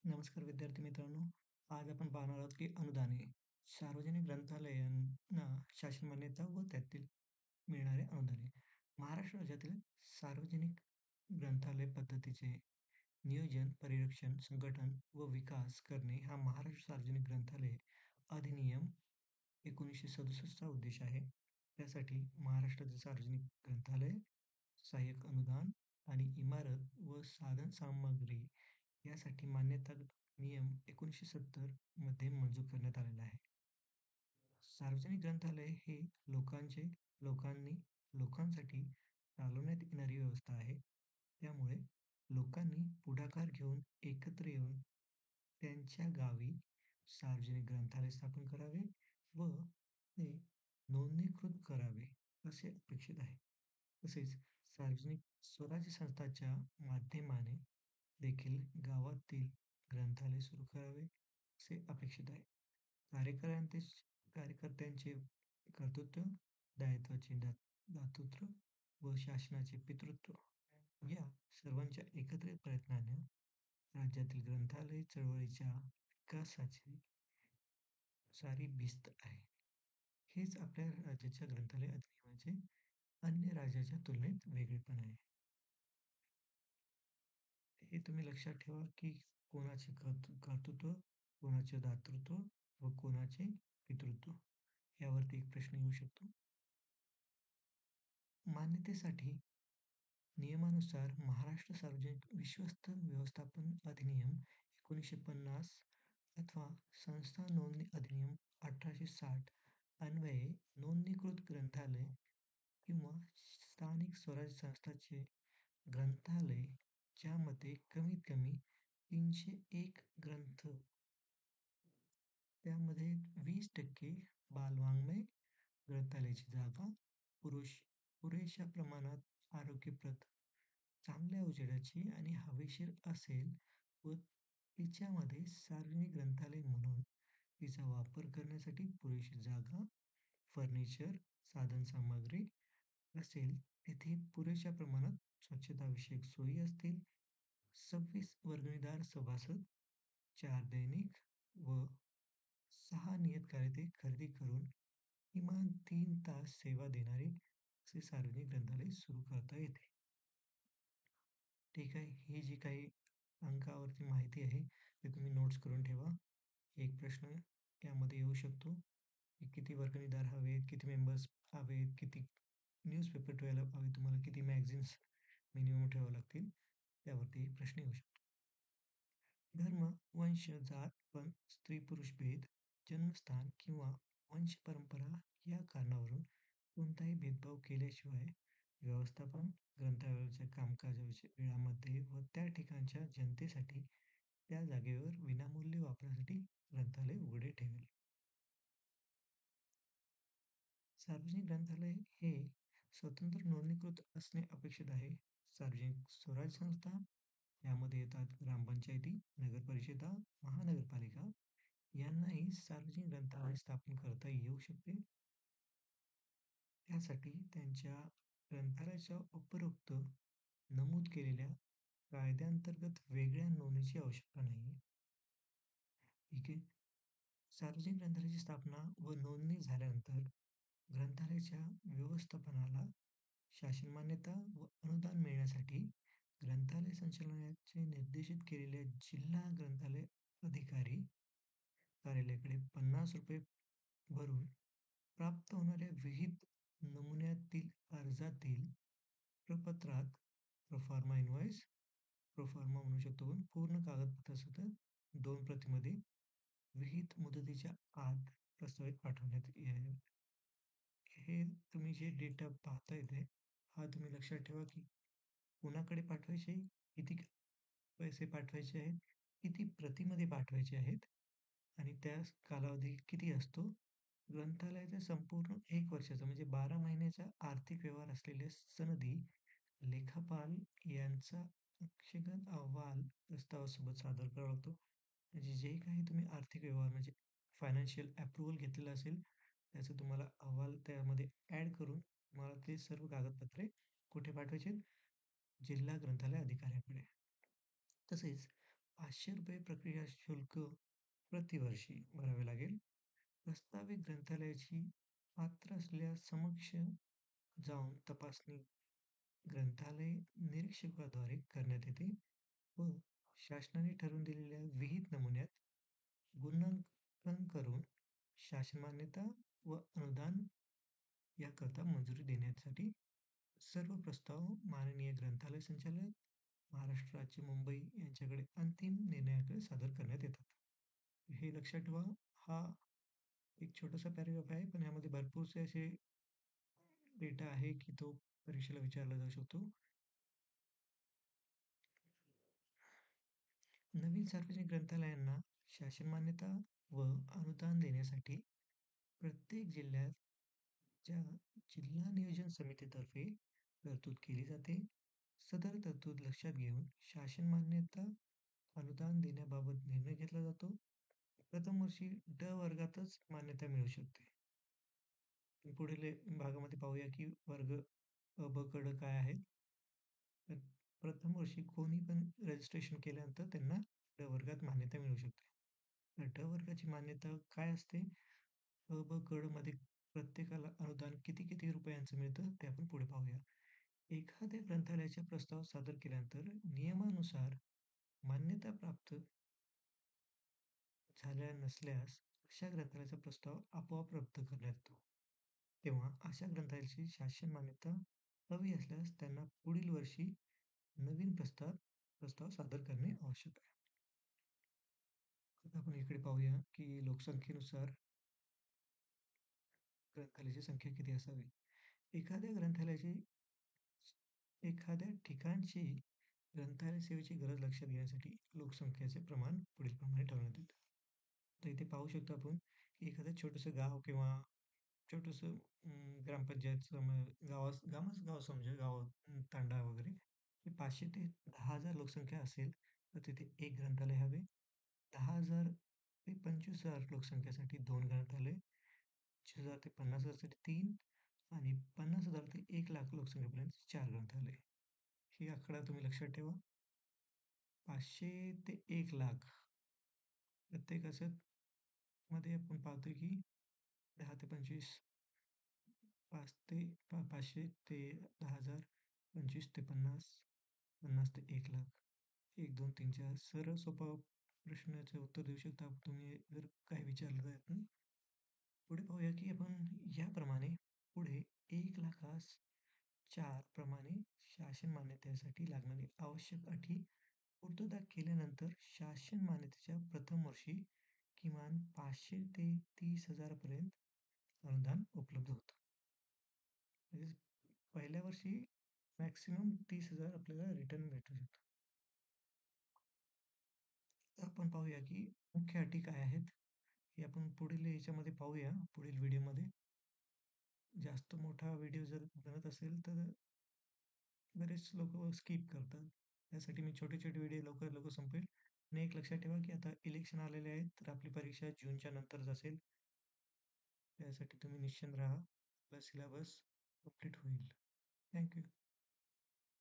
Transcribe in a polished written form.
नमस्कार विद्यार्थी मित्रांनो. आज आपण पाहणार आहोत की अनुदाने. सार्वजनिक ग्रंथालयांना शासन मान्यता व त्यातील मिळणारे अनुदाने. महाराष्ट्र राज्यातील सार्वजनिक ग्रंथालय पद्धतीचे नियोजन, परिरक्षण, संघटन व विकास करणे हा महाराष्ट्र सार्वजनिक ग्रंथालय अधिनियम 1967 चा उद्देश आहे. त्यासाठी महाराष्ट्रातील सार्वजनिक ग्रंथालय, सहाय्यक अनुदान आणि इमारत व साधन सामग्री यासाठी मान्यता नियम 1970 मध्ये मंजूर करण्यात आलेला आहे. सार्वजनिक ग्रंथालय हे लोकांचे लोकांनी लोकांसाठी चालवण्यात येणारी व्यवस्था आहे. त्यामुळे लोकांनी पुढाकार घेऊन एकत्र येऊन त्यांच्या गावी सार्वजनिक ग्रंथालय स्थापन करावे व ते नोंदणीकृत करावे असे अपेक्षित आहे. तसेच सार्वजनिक स्वराज्य संस्थांच्या माध्यमाने देखील गावातील ग्रंथालय सुरू करावे असे अपेक्षित आहे. कार्यकर्त्यांचे कार्यकर्त्यांचे कर्तृत्व, दायित्वाचे दातृत्व व शासनाचे पितृत्व या सर्वांच्या एकत्रित प्रयत्नाने राज्यातील ग्रंथालय चळवळीच्या विकासाची सारी भिस्त आहे. हेच आपल्या राज्याच्या ग्रंथालय अधिनियमाचे अन्य राज्याच्या तुलनेत वेगळेपण आहे. हे तुम्ही लक्षात ठेवा, की कोणाचे कर्तृत्व, कोणाचे दातृत्व व कोणाचे पितृत्व यावरती एक प्रश्न येऊ शकतो. मान्यतेसाठी नियमानुसार महाराष्ट्र सार्वजनिक विश्वस्त व्यवस्थापन अधिनियम 1950 अथवा संस्था नोंदणी अधिनियम 1860 अन्वये नोंदणीकृत ग्रंथालय किंवा स्थानिक स्वराज्य संस्थांचे ग्रंथालय ज्यामध्ये कमीत कमी 301 ग्रंथ, त्यामध्ये 20% बालवाङ्मय ग्रंथालयाची जागा, पुरुष पुरेशा प्रमाणात आरोग्यप्रद, चांगल्या उजेडाची आणि हवेशीर असेल व तिच्यामध्ये सार्वजनिक ग्रंथालय म्हणून तिचा वापर करण्यासाठी पुरेशी जागा, फर्निचर, साधनसामग्री असेल, तेथे पुरेशा प्रमाणात स्वच्छताविषयक सोयी असतील, 26 वर्गणीदार सभासद, 4 दैनिक व 6 नियतकालिके खरेदी करून किमान 3 तास सेवा देणारे असे सार्वजनिक ग्रंथालय सुरू करता येते. ठीक आहे. ही जी काही अंकावरती माहिती आहे, ते तुम्ही नोट्स करून ठेवा. एक प्रश्न यामध्ये येऊ शकतो, की किती वर्गणीदार हवेत, किती मेंबर्स हवेत, किती न्यूजपेपर ठेवायला हवे, तुम्हाला किती मॅगझिन्स मिनिमम ठेवावे लागतील, त्यावरती एक प्रश्न येऊ शकतो. धर्म, वंश, जात, पंथ, स्त्री-पुरुष भेद, जन्मस्थान किंवा वंश परंपरा या कारणावरून कोणताही भेदभाव केल्याशिवाय व्यवस्थापन ग्रंथालयाच्या कामकाजाच्या वेळामध्ये व त्या ठिकाणच्या जनतेसाठी त्या जागेवर विनामूल्य वापरासाठी ग्रंथालय उघडे ठेवेल. सार्वजनिक ग्रंथालय हे स्वतंत्र नोंदणीकृत असणे अपेक्षित आहे. सार्वजनिक स्वराज्य संस्था यामध्ये येतात ग्रामपंचायती, नगरपरिषदा, महानगरपालिका यांनाही सार्वजनिक ग्रंथालय स्थापन करता येऊ शकते. त्यासाठी त्यांच्या ग्रंथालयाच्या उपरोक्त नमूद केलेल्या कायद्यांतर्गत वेगळ्या नोंदणीची आवश्यकता नाही. ठीक आहे. सार्वजनिक ग्रंथालयाची स्थापना व नोंदणी झाल्यानंतर ग्रंथालयाच्या व्यवस्थापनाला शासन मान्यता व अनुदान मिळण्यासाठी ग्रंथालय संचालनालयाचे निर्देशित केलेल्या जिल्हा ग्रंथालय अधिकारी कार्यालयाकडे ₹50 भरून प्राप्त होणाऱ्या विहित नमुन्यातील अर्जातील प्रपत्रात प्रोफॉर्मा इन्व्हॉइस, प्रोफॉर्मा म्हणू शकतो आपण, पूर्ण कागदपत्रासह 2 प्रतीमध्ये विहित मुदतीच्या आत प्रस्तावित पाठवण्यात येईल. हे तुम्ही जे डेटा पाहता इथे, हा तुम्ही लक्षात ठेवा, की कोणाकडे पाठवायचे, किती पैसे पाठवायचे आहेत, किती प्रतीमध्ये पाठवायचे आहेत आणि त्या कालावधी किती असतो. ग्रंथालयाचा संपूर्ण 1 वर्षाचा म्हणजे 12 महिन्याचा आर्थिक व्यवहार असलेल्या सनदी लेखापाल यांचा अक्षगत अहवाल प्रस्तावासोबत सादर करावा लागतो. म्हणजे जे काही तुम्ही आर्थिक व्यवहार म्हणजे फायनान्शियल अप्रूव्हल घेतलेलं असेल, त्याचा तुम्हाला अहवाल त्यामध्ये ॲड करून तुम्हाला ते सर्व कागदपत्रे कुठे पाठवायचे आहेत? जिल्हा ग्रंथालय अधिकाऱ्याकडे. तसेच ₹500 प्रक्रिया शुल्क प्रतिवर्षी भरावे लागेल. प्रस्तावित ग्रंथालयाची पात्र असल्यास समक्ष जाऊन तपासणी ग्रंथालय निरीक्षकाद्वारे करण्यात येते व शासनाने ठरवून दिलेल्या विहित नमुन्यात गुणांकन करून शासन मान्यता व अनुदान याकरता मंजुरी देण्यासाठी सर्व प्रस्ताव माननीय ग्रंथालय संचालक, महाराष्ट्र राज्य मुंबई यांच्याकडे अंतिम निर्णयाकडे सादर करण्यात येतात. हे लक्षात ठेवा. हा एक छोटासा पॅराग्राफ आहे, पण यामध्ये भरपूरसे असे डेटा आहे, की तो परीक्षेला विचारला जाऊ शकतो. नवीन सार्वजनिक ग्रंथालयांना शासन मान्यता व अनुदान देण्यासाठी प्रत्येक जिल्ह्याच्या जिल्हा नियोजन समितीतर्फे तरतूद केली जाते. सदर तरतूद लक्षात घेऊन शासन मान्यता अनुदान देण्याबाबत निर्णय घेतला जातो. प्रथम वर्षी ड वर्गातच मान्यता मिळू शकते. पुढील भागामध्ये पाहूया की वर्ग अ, ब, क, काय आहेत. तर प्रथम वर्षी कोणी पण रजिस्ट्रेशन केल्यानंतर त्यांना ड वर्गात मान्यता मिळू शकते. तर ड वर्गाची मान्यता काय असते? अ, ब, क, मध्ये प्रत्येकाला अनुदान किती रुपयांचं मिळतं ते आपण पुढे पाहूया. एखाद्या ग्रंथालयाचा प्रस्ताव सादर केल्यानंतर नियमानुसार मान्यता प्राप्त झाल्या नसल्यास अशा ग्रंथालयाचा प्रस्ताव आपोआप रद्द करण्यात येतो. तेव्हा अशा ग्रंथालयाची शासन मान्यता हवी असल्यास त्यांना पुढील वर्षी नवीन प्रस्ताव सादर करणे आवश्यक आहे. आता आपण इकडे पाहूया की लोकसंख्येनुसार ग्रंथालयाची संख्या किती असावी. एखाद्या ग्रंथालयाची एखाद्या ठिकाणची ग्रंथालय सेवेची गरज लक्षात घेण्यासाठी लोकसंख्येचे प्रमाण पुढीलप्रमाणे ठरवण्यात येते. तर इथे पाहू शकतो आपण की एखादं छोटंसं गाव किंवा छोटंसं ग्रामपंचायतचं गाव समजा गाव तांडा वगैरे हे 500 ते 10,000 लोकसंख्या असेल, तर तिथे एक ग्रंथालय हवे. 10,000 ते 25,000 लोकसंख्येसाठी 2 ग्रंथालय, 25,000 ते 50,000 साठी 3 आणि 50,000 ते 1,00,000 लोकसंख्येपर्यंत 4 ग्रंथालय. ही आकडा तुम्ही लक्षात ठेवा. 500 ते 1,00,000 प्रत्येकाचं मध्ये आपण पाहतोय की 10 ते 25, 5 ते 500 ते 10,000, 25 ते 50, 50 ते 1,00,000. 1, 2, 3, 4 सरळ सोपा प्रश्नाचं उत्तर देऊ शकता तुम्ही जर काही विचारलं तर. पुढे पाहूया की आपण याप्रमाणे पुढे 1,00,000 4 प्रमाणे शासन मान्यतेसाठी लागणारी आवश्यक अटी पूर्तता केल्यानंतर शासन मान्यतेच्या प्रथम वर्षी किमान 500 ते 30,000 पर्यंत अनुदान उपलब्ध होतं. म्हणजे पहिल्या वर्षी मॅक्सिमम 30,000 आपल्याला रिटर्न भेटू शकतं. तर आपण पाहूया की मुख्य अटी काय आहेत? हे आपण पुढील याच्यामध्ये पाहूया, पुढील व्हिडिओमध्ये. जास्त मोठा व्हिडिओ जर बनत असेल तर बरेच लोकं स्किप करतात. त्यासाठी मी छोटे-छोटे व्हिडिओ लवकर संपवेल. आणि एक लक्षात ठेवा, की आता इलेक्शन आलेले आहेत, तर आपली परीक्षा जूनच्या नंतरच असेल. त्यासाठी तुम्ही निश्चिंत राहा. आपला सिलेबस कंप्लीट होईल. Thank you.